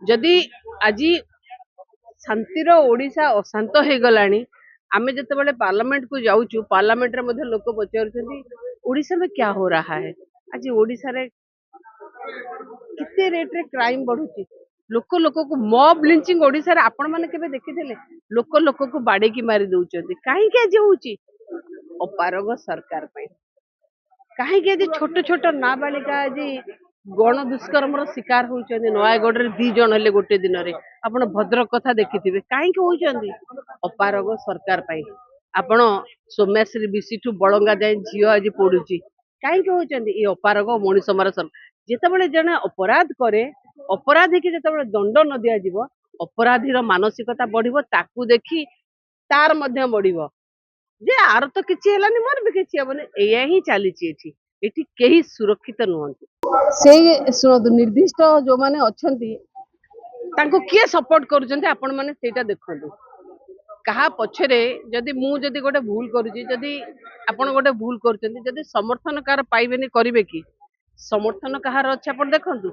जदि आज शांतिर ओडिशा अशांत हो गलानी आमे जिते पार्लियामेंट को जाऊँ पार्लियामेंट रे लोक पचार ओडिशा में क्या हो रहा है। आज ओडिशा रे कितने रेट रे क्राइम बढ़ुची लोक लोक को मॉब लिंचिंग ओडिशा रे आपण माने केबे देखिथिले लोक लोक को बाड़े की मारी दउचंती काहे के आज होउची अपारग सरकार पई काहे के आज छोट छोट नाबालिका आज गण दुष्कर्म शिकार होउचंती नयागढ़ रे 2 जण हेले गोटे दिन रे आपण भद्रक कथा देखिथिबे काहे के होउचंती अपारग सरकार पई आपण सोम्याश्री बिसिठू बळंगा जाय झियो आज पडुची काहे के होउचंती ए अपारग मनुष्य मार सर जेतेबेले जने अपराध करे अपराधी के जेतेबेले दंड न दिया जीवो अपराधीर मानसिकता बढ़िबो ताकू देखी तार मध्य बढ़िबो जे आर तो किछि हेलानी मोर भी किछि हेबनी एया ही चलीछि एठी केही सुरक्षित नुहंती से सुनतु निर्दिष्ट जो माने अछंती तांको किए सपोर्ट करूचंती आपण माने सेटा देखंतु कहा पछरे जदि मु जदि गोटे भूल करूची जदि आपण गोटे भूल करूचंती जदि समर्थन कार पाइबेनी करिवे की समर्थन कहार अछि आपण देखंतु